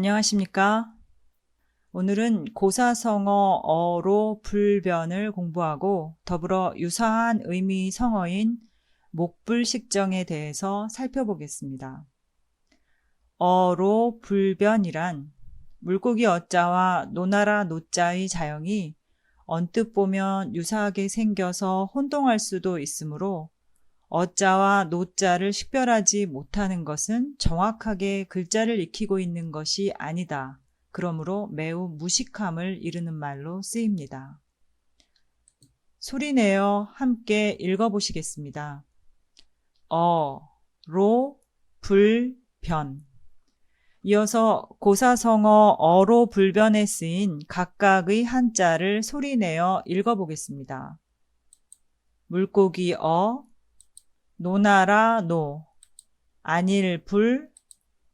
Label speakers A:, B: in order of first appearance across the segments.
A: 안녕하십니까? 오늘은 고사성어 어로 불변을 공부하고 더불어 유사한 의미 성어인 목불식정에 대해서 살펴보겠습니다. 어로 불변이란 물고기 어자와 노나라 노자의 자형이 언뜻 보면 유사하게 생겨서 혼동할 수도 있으므로 어자와 노자를 식별하지 못하는 것은 정확하게 글자를 익히고 있는 것이 아니다. 그러므로 매우 무식함을 이르는 말로 쓰입니다. 소리내어 함께 읽어보시겠습니다. 로, 불, 변. 이어서 고사성어 어로 불변에 쓰인 각각의 한자를 소리내어 읽어보겠습니다. 물고기 노나라 노, 안일 불,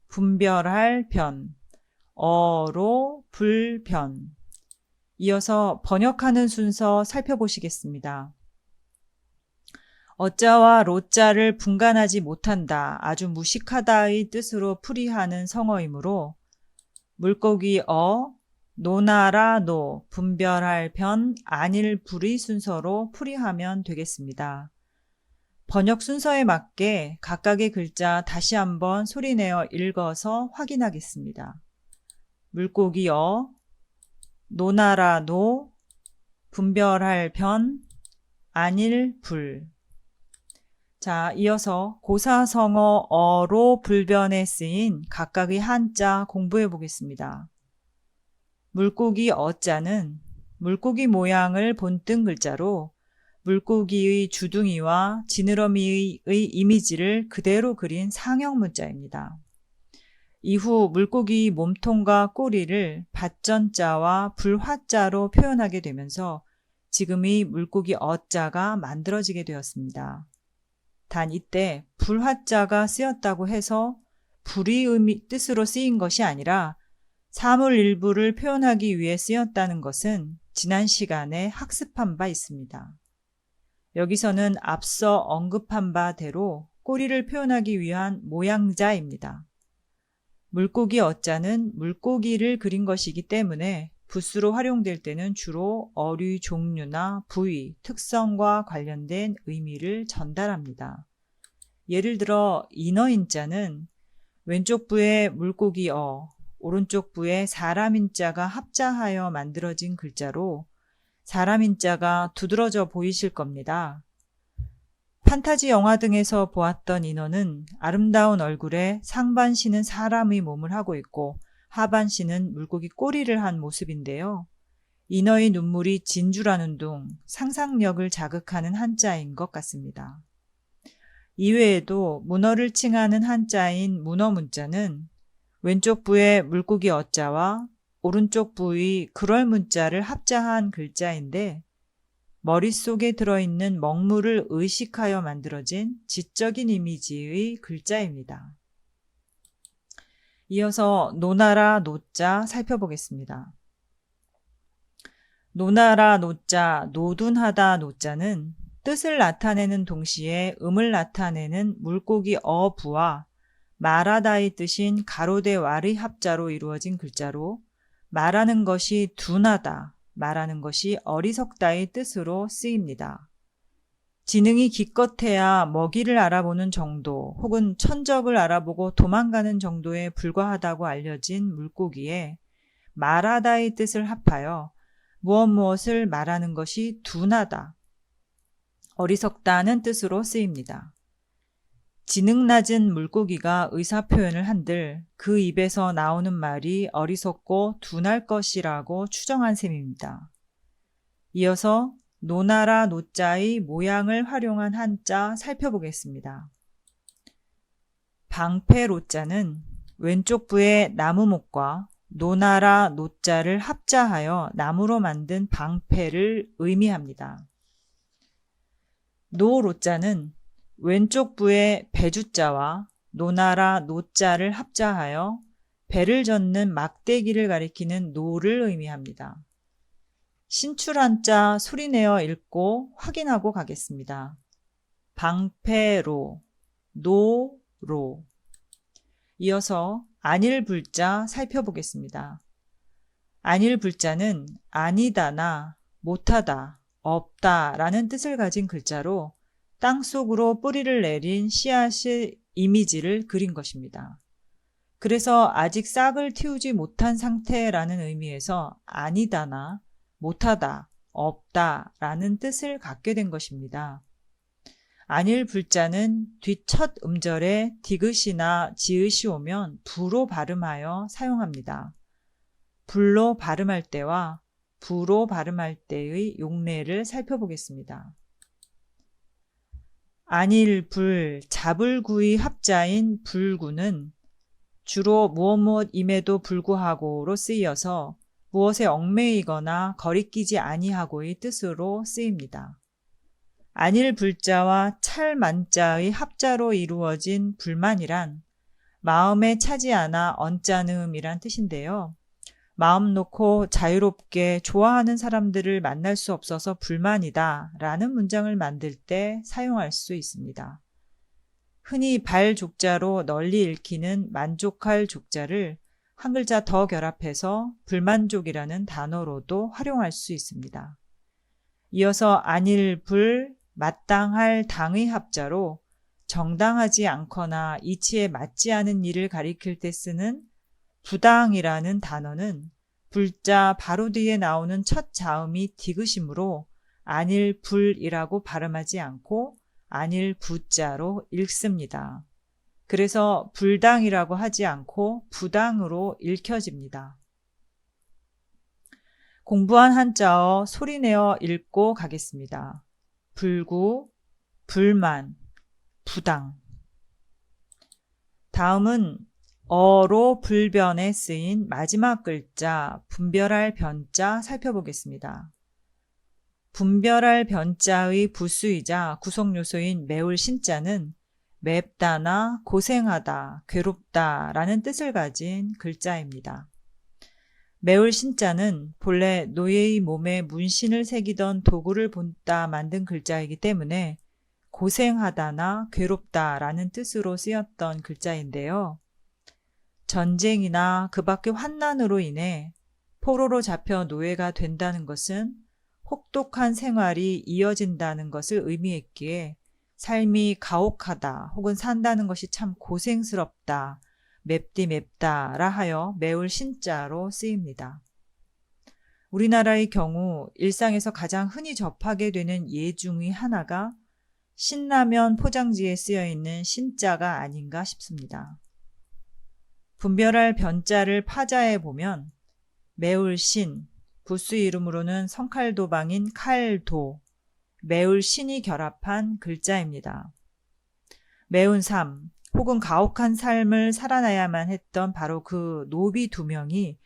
A: 분별할 변, 어로 불변. 이어서 번역하는 순서 살펴보시겠습니다. 어자와 로자를 분간하지 못한다, 아주 무식하다의 뜻으로 풀이하는 성어이므로 물고기 노나라 노, 분별할 변, 안일 불의 순서로 풀이하면 되겠습니다. 번역 순서에 맞게 각각의 글자 다시 한번 소리내어 읽어서 확인하겠습니다. 물고기 노나라 노, 분별할 변, 안일 불. 자, 이어서 고사성어 어로 불변에 쓰인 각각의 한자 공부해 보겠습니다. 물고기 어자는 물고기 모양을 본뜬 글자로 물고기의 주둥이와 지느러미의 이미지를 그대로 그린 상형 문자입니다. 이후 물고기 몸통과 꼬리를 밭전자와 불화자로 표현하게 되면서 지금의 물고기 어자가 만들어지게 되었습니다. 단 이때 불화자가 쓰였다고 해서 불의 뜻으로 쓰인 것이 아니라 사물 일부를 표현하기 위해 쓰였다는 것은 지난 시간에 학습한 바 있습니다. 여기서는 앞서 언급한 바대로 꼬리를 표현하기 위한 모양자입니다. 물고기 어자는 물고기를 그린 것이기 때문에 붓으로 활용될 때는 주로 어류 종류나 부위, 특성과 관련된 의미를 전달합니다. 예를 들어 인어인자는 왼쪽 부에 물고기 오른쪽 부에 사람인자가 합자하여 만들어진 글자로 사람인자가 두드러져 보이실 겁니다. 판타지 영화 등에서 보았던 인어는 아름다운 얼굴에 상반신은 사람의 몸을 하고 있고 하반신은 물고기 꼬리를 한 모습인데요. 인어의 눈물이 진주라는 둥 상상력을 자극하는 한자인 것 같습니다. 이외에도 문어를 칭하는 한자인 문어문자는 왼쪽 부에 물고기 어자와 오른쪽 부의 그럴 문자를 합자한 글자인데 머릿속에 들어있는 먹물을 의식하여 만들어진 지적인 이미지의 글자입니다. 이어서 노나라 노자 살펴보겠습니다. 노나라 노자, 노둔하다 노자는 뜻을 나타내는 동시에 음을 나타내는 물고기 부와 말하다의 뜻인 가로대 war의 합자로 이루어진 글자로 말하는 것이 둔하다, 말하는 것이 어리석다의 뜻으로 쓰입니다. 지능이 기껏해야 먹이를 알아보는 정도 혹은 천적을 알아보고 도망가는 정도에 불과하다고 알려진 물고기에 말하다의 뜻을 합하여 무엇을 말하는 것이 둔하다, 어리석다는 뜻으로 쓰입니다. 지능 낮은 물고기가 의사표현을 한들 그 입에서 나오는 말이 어리석고 둔할 것이라고 추정한 셈입니다. 이어서 노나라 노자의 모양을 활용한 한자 살펴보겠습니다. 방패로자는 왼쪽 부의 나무목과 노나라 노자를 합자하여 나무로 만든 방패를 의미합니다. 노로자는 왼쪽 부의 배주자와 노나라 노자를 합자하여 배를 젓는 막대기를 가리키는 노를 의미합니다. 신출한자 소리내어 읽고 확인하고 가겠습니다. 방패로, 노로. 이어서 안일 불자 살펴보겠습니다. 안일 불자는 아니다나 못하다, 없다 라는 뜻을 가진 글자로 땅속으로 뿌리를 내린 씨앗의 이미지를 그린 것입니다. 그래서 아직 싹을 틔우지 못한 상태라는 의미에서 아니다나 못하다, 없다 라는 뜻을 갖게 된 것입니다. 안일 불자는 뒤 첫 음절에 디귿이나 지읒이 오면 부로 발음하여 사용합니다. 불로 발음할 때와 부로 발음할 때의 용례를 살펴보겠습니다. 안일, 불, 잡을구의 합자인 불구는 주로 무엇임에도 불구하고로 쓰여서 무엇에 얽매이거나 거리끼지 아니하고의 뜻으로 쓰입니다. 안일 불자와 찰 만자의 합자로 이루어진 불만이란 마음에 차지 않아 언짢음이란 뜻인데요. 마음 놓고 자유롭게 좋아하는 사람들을 만날 수 없어서 불만이다 라는 문장을 만들 때 사용할 수 있습니다. 흔히 발 족자로 널리 읽히는 만족할 족자를 한 글자 더 결합해서 불만족이라는 단어로도 활용할 수 있습니다. 이어서 안일, 불, 마땅할 당의 합자로 정당하지 않거나 이치에 맞지 않은 일을 가리킬 때 쓰는 부당이라는 단어는 불자 바로 뒤에 나오는 첫 자음이 디귿이므로 안일 불이라고 발음하지 않고 안일 부자로 읽습니다. 그래서 불당이라고 하지 않고 부당으로 읽혀집니다. 공부한 한자어 소리내어 읽고 가겠습니다. 불구, 불만, 부당. 다음은 어로 불변에 쓰인 마지막 글자 분별할 변자 살펴보겠습니다. 분별할 변자의 부수이자 구성요소인 매울 신자는 맵다나 고생하다, 괴롭다 라는 뜻을 가진 글자입니다. 매울 신자는 본래 노예의 몸에 문신을 새기던 도구를 본따 만든 글자이기 때문에 고생하다나 괴롭다라는 뜻으로 쓰였던 글자인데요. 전쟁이나 그 밖의 환난으로 인해 포로로 잡혀 노예가 된다는 것은 혹독한 생활이 이어진다는 것을 의미했기에 삶이 가혹하다 혹은 산다는 것이 참 고생스럽다, 맵디맵다라 하여 매울 신자로 쓰입니다. 우리나라의 경우 일상에서 가장 흔히 접하게 되는 예 중의 하나가 신라면 포장지에 쓰여 있는 신자가 아닌가 싶습니다. 분별할 변자를 파자해 보면 매울 신, 부수 이름으로는 성칼도방인 칼도, 매울 신이 결합한 글자입니다. 매운 삶 혹은 가혹한 삶을 살아나야만 했던 바로 그 노비 두 명이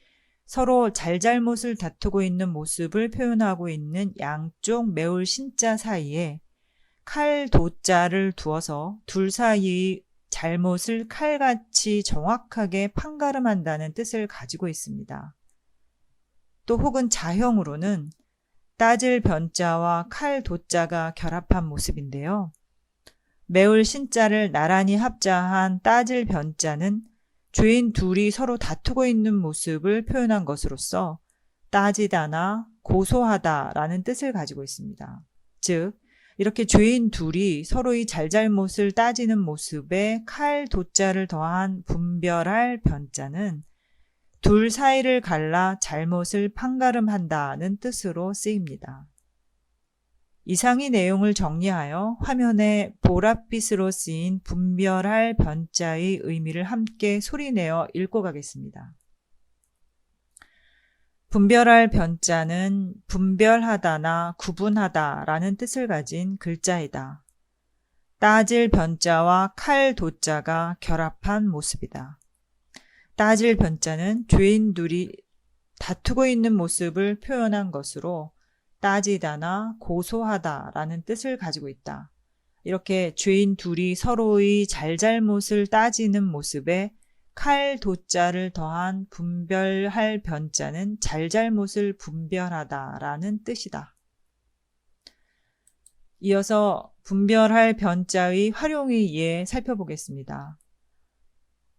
A: 서로 잘잘못을 다투고 있는 모습을 표현하고 있는 양쪽 매울 신자 사이에 칼도자를 두어서 둘 사이의 잘못을 칼같이 정확하게 판가름한다는 뜻을 가지고 있습니다. 또 혹은 자형으로는 따질 변자와 칼도자가 결합한 모습인데요. 매울 신자를 나란히 합자한 따질 변자는 죄인 둘이 서로 다투고 있는 모습을 표현한 것으로서 따지다나 고소하다라는 뜻을 가지고 있습니다. 즉 이렇게 죄인 둘이 서로의 잘잘못을 따지는 모습에 칼도자를 더한 분별할 변자는 둘 사이를 갈라 잘못을 판가름한다는 뜻으로 쓰입니다. 이상의 내용을 정리하여 화면에 보랏빛으로 쓰인 분별할 변자의 의미를 함께 소리내어 읽고 가겠습니다. 분별할 변자는 분별하다나 구분하다라는 뜻을 가진 글자이다. 따질 변자와 칼도자가 결합한 모습이다. 따질 변자는 죄인 둘이 다투고 있는 모습을 표현한 것으로 따지다나 고소하다라는 뜻을 가지고 있다. 이렇게 죄인 둘이 서로의 잘잘못을 따지는 모습에 칼도자를 더한 분별할 변자는 잘잘못을 분별하다라는 뜻이다. 이어서 분별할 변자의 활용의 예 살펴보겠습니다.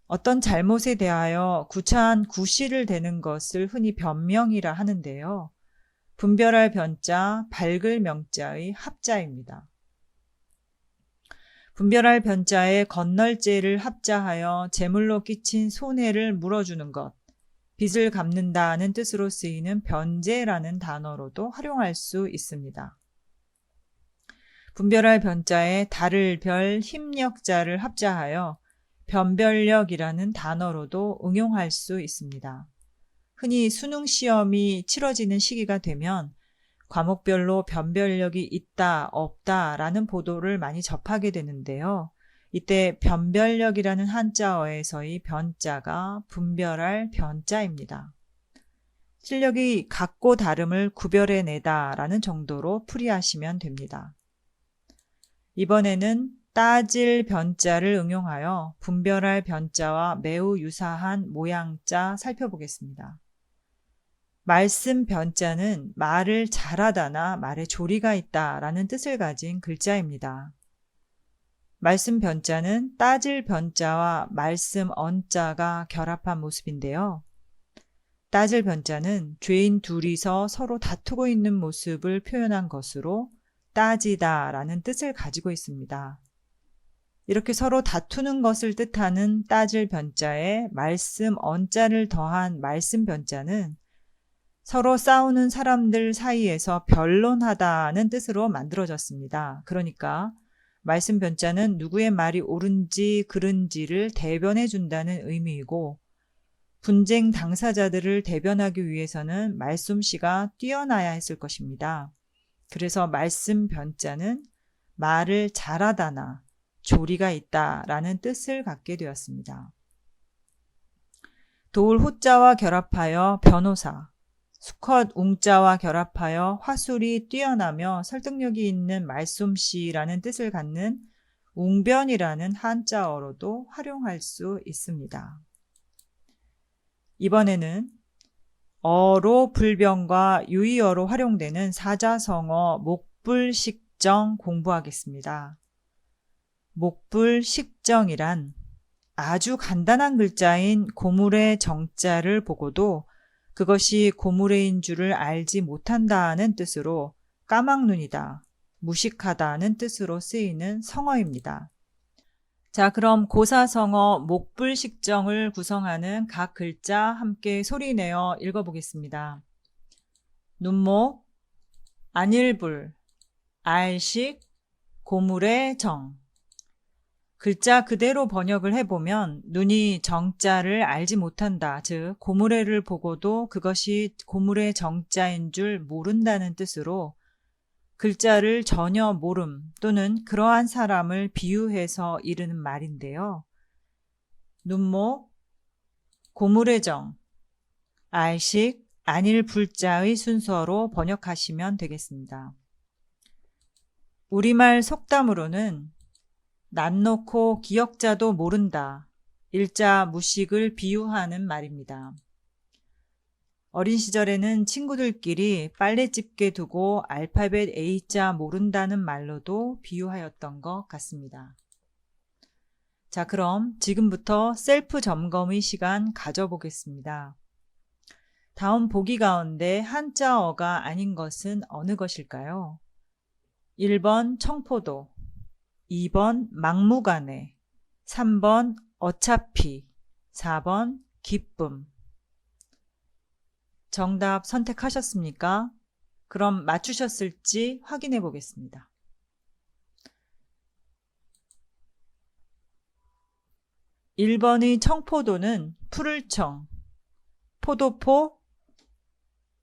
A: 어떤 잘못에 대하여 구차한 구실을 대는 것을 흔히 변명이라 하는데요. 분별할 변자, 밝을 명자의 합자입니다. 분별할 변자에 건널죄를 합자하여 제물로 끼친 손해를 물어주는 것, 빚을 갚는다는 뜻으로 쓰이는 변제라는 단어로도 활용할 수 있습니다. 분별할 변자에 달을 별 힘력자를 합자하여 변별력이라는 단어로도 응용할 수 있습니다. 흔히 수능 시험이 치러지는 시기가 되면 과목별로 변별력이 있다, 없다라는 보도를 많이 접하게 되는데요. 이때 변별력이라는 한자어에서의 변자가 분별할 변자입니다. 실력이 같고 다름을 구별해내다라는 정도로 풀이하시면 됩니다. 이번에는 따질 변자를 응용하여 분별할 변자와 매우 유사한 모양자 살펴보겠습니다. 말씀 변자는 말을 잘하다나 말에 조리가 있다라는 뜻을 가진 글자입니다. 말씀 변자는 따질 변자와 말씀 언자가 결합한 모습인데요. 따질 변자는 죄인 둘이서 서로 다투고 있는 모습을 표현한 것으로 따지다라는 뜻을 가지고 있습니다. 이렇게 서로 다투는 것을 뜻하는 따질 변자에 말씀 언자를 더한 말씀 변자는 서로 싸우는 사람들 사이에서 변론하다는 뜻으로 만들어졌습니다. 그러니까 말씀 변자는 누구의 말이 옳은지 그른지를 대변해 준다는 의미이고 분쟁 당사자들을 대변하기 위해서는 말솜씨가 뛰어나야 했을 것입니다. 그래서 말씀 변자는 말을 잘하다나 조리가 있다라는 뜻을 갖게 되었습니다. 도울 호자와 결합하여 변호사, 수컷 웅자와 결합하여 화술이 뛰어나며 설득력이 있는 말솜씨라는 뜻을 갖는 웅변이라는 한자어로도 활용할 수 있습니다. 이번에는 어로 불변과 유의어로 활용되는 사자성어 목불식정 공부하겠습니다. 목불식정이란 아주 간단한 글자인 고물의 정자를 보고도 그것이 고무래인 줄을 알지 못한다는 뜻으로 까막눈이다, 무식하다는 뜻으로 쓰이는 성어입니다. 자, 그럼 고사성어 목불식정을 구성하는 각 글자 함께 소리내어 읽어보겠습니다. 눈목, 안일불, 알식, 고물의 정. 글자 그대로 번역을 해보면 눈이 정자를 알지 못한다, 즉 고무래를 보고도 그것이 고무래 정자인 줄 모른다는 뜻으로 글자를 전혀 모름 또는 그러한 사람을 비유해서 이르는 말인데요. 눈목, 고무래 정, 알식, 안일불자의 순서로 번역하시면 되겠습니다. 우리말 속담으로는 난 놓고 기역자도 모른다, 일자 무식을 비유하는 말입니다. 어린 시절에는 친구들끼리 빨래 집게 두고 알파벳 A자 모른다는 말로도 비유하였던 것 같습니다. 자, 그럼 지금부터 셀프 점검의 시간 가져보겠습니다. 다음 보기 가운데 한자어가 아닌 것은 어느 것일까요? 1번 청포도, 2번 막무가내, 3번 어차피, 4번 기쁨. 정답 선택하셨습니까? 그럼 맞추셨을지 확인해 보겠습니다. 1번의 청포도는 푸를 청, 포도포,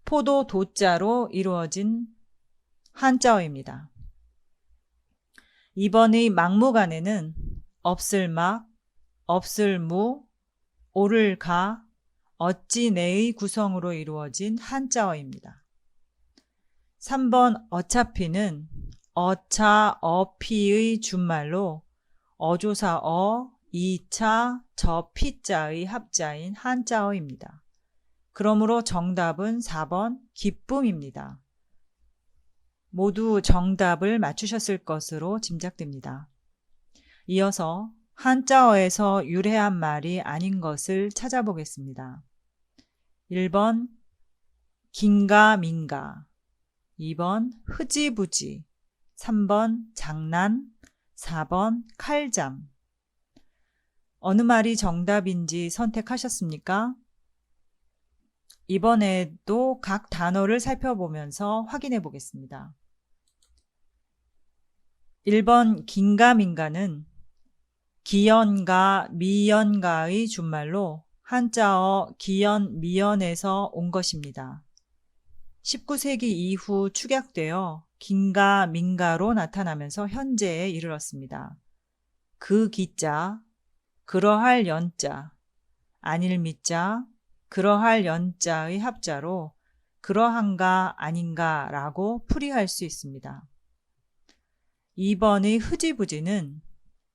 A: 포도도자로 이루어진 한자어입니다. 2번의 막무가내는 없을막, 없을무, 오를가, 어찌내의 구성으로 이루어진 한자어입니다. 3번 어차피는 어차, 어피의 준말로 어조사 어, 이차, 저피자의 합자인 한자어입니다. 그러므로 정답은 4번 기쁨입니다. 모두 정답을 맞추셨을 것으로 짐작됩니다. 이어서 한자어에서 유래한 말이 아닌 것을 찾아보겠습니다. 1번 긴가민가, 2번 흐지부지, 3번 장난, 4번 칼잠. 어느 말이 정답인지 선택하셨습니까? 이번에도 각 단어를 살펴보면서 확인해 보겠습니다. 1번 긴가민가는 기연가, 미연가의 준말로 한자어 기연, 미연에서 온 것입니다. 19세기 이후 축약되어 긴가, 민가로 나타나면서 현재에 이르렀습니다. 그 기자, 그러할 연자, 아닐 미자, 그러할 연자의 합자로 그러한가 아닌가 라고 풀이할 수 있습니다. 2번의 흐지부지는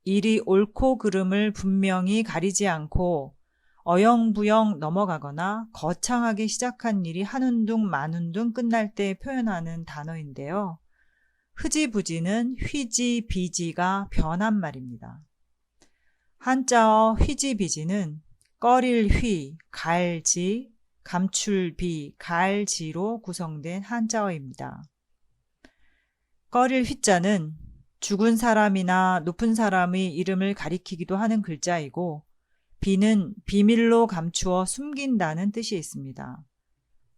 A: 일이 옳고 그름을 분명히 가리지 않고 어영부영 넘어가거나 거창하게 시작한 일이 한운둥 만운둥 끝날 때 표현하는 단어인데요. 흐지부지는 휘지, 비지가 변한 말입니다. 한자어 휘지비지는 꺼릴 휘, 갈지, 감출 비, 갈지로 구성된 한자어입니다. 꺼릴 휘자는 죽은 사람이나 높은 사람의 이름을 가리키기도 하는 글자이고, 비는 비밀로 감추어 숨긴다는 뜻이 있습니다.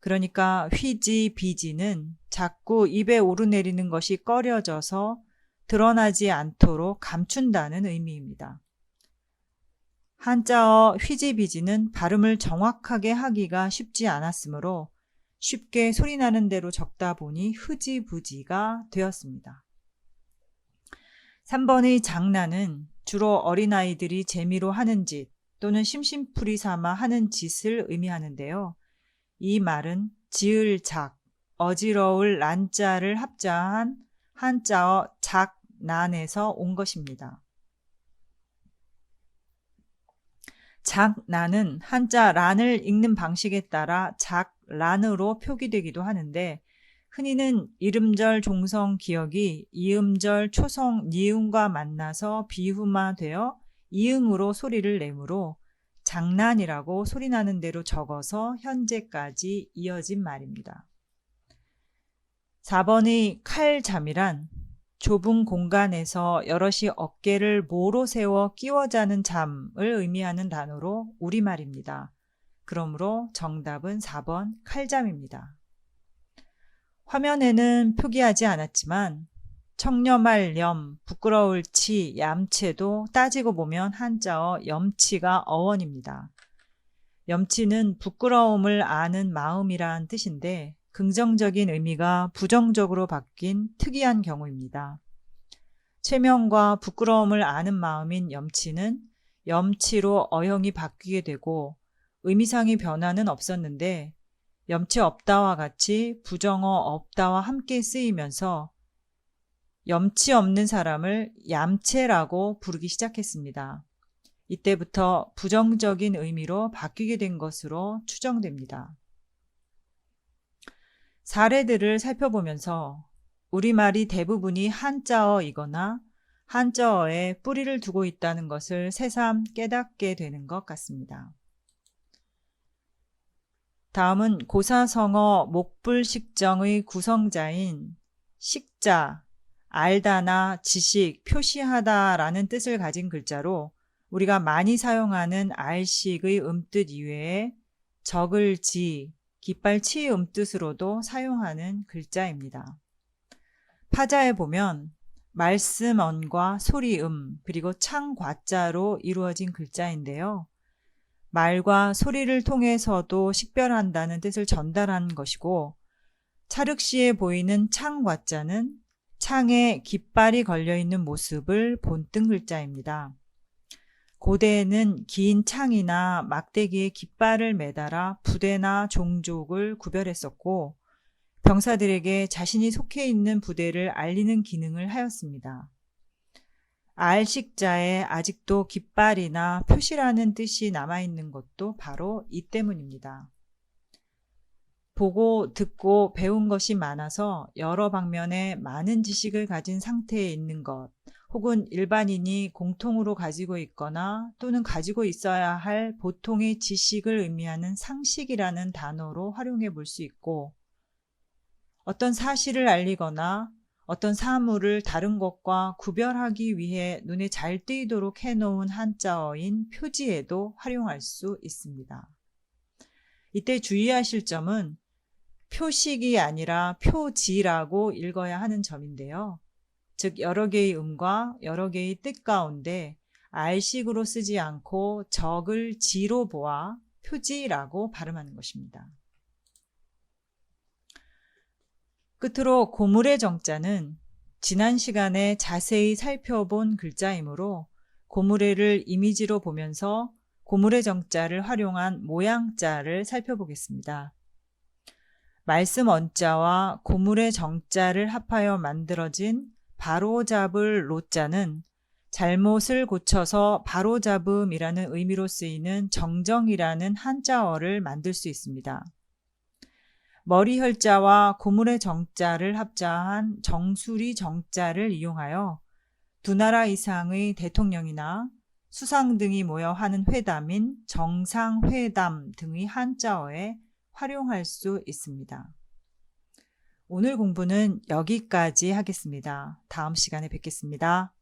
A: 그러니까 휘지, 비지는 자꾸 입에 오르내리는 것이 꺼려져서 드러나지 않도록 감춘다는 의미입니다. 한자어 휘지비지는 발음을 정확하게 하기가 쉽지 않았으므로 쉽게 소리나는 대로 적다 보니 흐지부지가 되었습니다. 3번의 장난은 주로 어린아이들이 재미로 하는 짓 또는 심심풀이 삼아 하는 짓을 의미하는데요. 이 말은 지을작, 어지러울 란자를 합자한 한자어 작난에서 온 것입니다. 작난은 한자 란을 읽는 방식에 따라 작란으로 표기되기도 하는데, 흔히는 이름절 종성 기역이 이음절 초성 니음과 만나서 비후마되어 이응으로 소리를 내므로 장난이라고 소리나는 대로 적어서 현재까지 이어진 말입니다. 4번의 칼잠이란 좁은 공간에서 여럿이 어깨를 모로 세워 끼워 자는 잠을 의미하는 단어로 우리말입니다. 그러므로 정답은 4번 칼잠입니다. 화면에는 표기하지 않았지만 청렴할 염, 부끄러울 치, 얌체도 따지고 보면 한자어 염치가 어원입니다. 염치는 부끄러움을 아는 마음이란 뜻인데 긍정적인 의미가 부정적으로 바뀐 특이한 경우입니다. 체면과 부끄러움을 아는 마음인 염치는 염치로 어형이 바뀌게 되고 의미상의 변화는 없었는데 염치 없다와 같이 부정어 없다와 함께 쓰이면서 염치 없는 사람을 얌체라고 부르기 시작했습니다. 이때부터 부정적인 의미로 바뀌게 된 것으로 추정됩니다. 사례들을 살펴보면서 우리말이 대부분이 한자어이거나 한자어에 뿌리를 두고 있다는 것을 새삼 깨닫게 되는 것 같습니다. 다음은 고사성어 목불식정의 구성자인 식자, 알다나 지식, 표시하다라는 뜻을 가진 글자로 우리가 많이 사용하는 알식의 음뜻 이외에 적을 지, 깃발 치 음뜻으로도 사용하는 글자입니다. 파자에 보면 말씀언과 소리음 그리고 창과자로 이루어진 글자인데요. 말과 소리를 통해서도 식별한다는 뜻을 전달하는 것이고, 찰흙시에 보이는 창과자는 창에 깃발이 걸려있는 모습을 본뜬 글자입니다. 고대에는 긴 창이나 막대기에 깃발을 매달아 부대나 종족을 구별했었고, 병사들에게 자신이 속해 있는 부대를 알리는 기능을 하였습니다. 알식자에 아직도 깃발이나 표시라는 뜻이 남아있는 것도 바로 이 때문입니다. 보고 듣고 배운 것이 많아서 여러 방면에 많은 지식을 가진 상태에 있는 것, 혹은 일반인이 공통으로 가지고 있거나 또는 가지고 있어야 할 보통의 지식을 의미하는 상식이라는 단어로 활용해 볼 수 있고, 어떤 사실을 알리거나 어떤 사물을 다른 것과 구별하기 위해 눈에 잘 띄도록 해놓은 한자어인 표지에도 활용할 수 있습니다. 이때 주의하실 점은 표식이 아니라 표지라고 읽어야 하는 점인데요. 즉 여러 개의 음과 여러 개의 뜻 가운데 알식으로 쓰지 않고 적을 지로 보아 표지라고 발음하는 것입니다. 끝으로 고물의 정자는 지난 시간에 자세히 살펴본 글자이므로 고물의를 이미지로 보면서 고물의 정자를 활용한 모양자를 살펴보겠습니다. 말씀 언자와 고물의 정자를 합하여 만들어진 바로잡을 로자는 잘못을 고쳐서 바로잡음이라는 의미로 쓰이는 정정이라는 한자어를 만들 수 있습니다. 머리혈자와 고물의 정자를 합자한 정수리 정자를 이용하여 두 나라 이상의 대통령이나 수상 등이 모여 하는 회담인 정상회담 등의 한자어에 활용할 수 있습니다. 오늘 공부는 여기까지 하겠습니다. 다음 시간에 뵙겠습니다.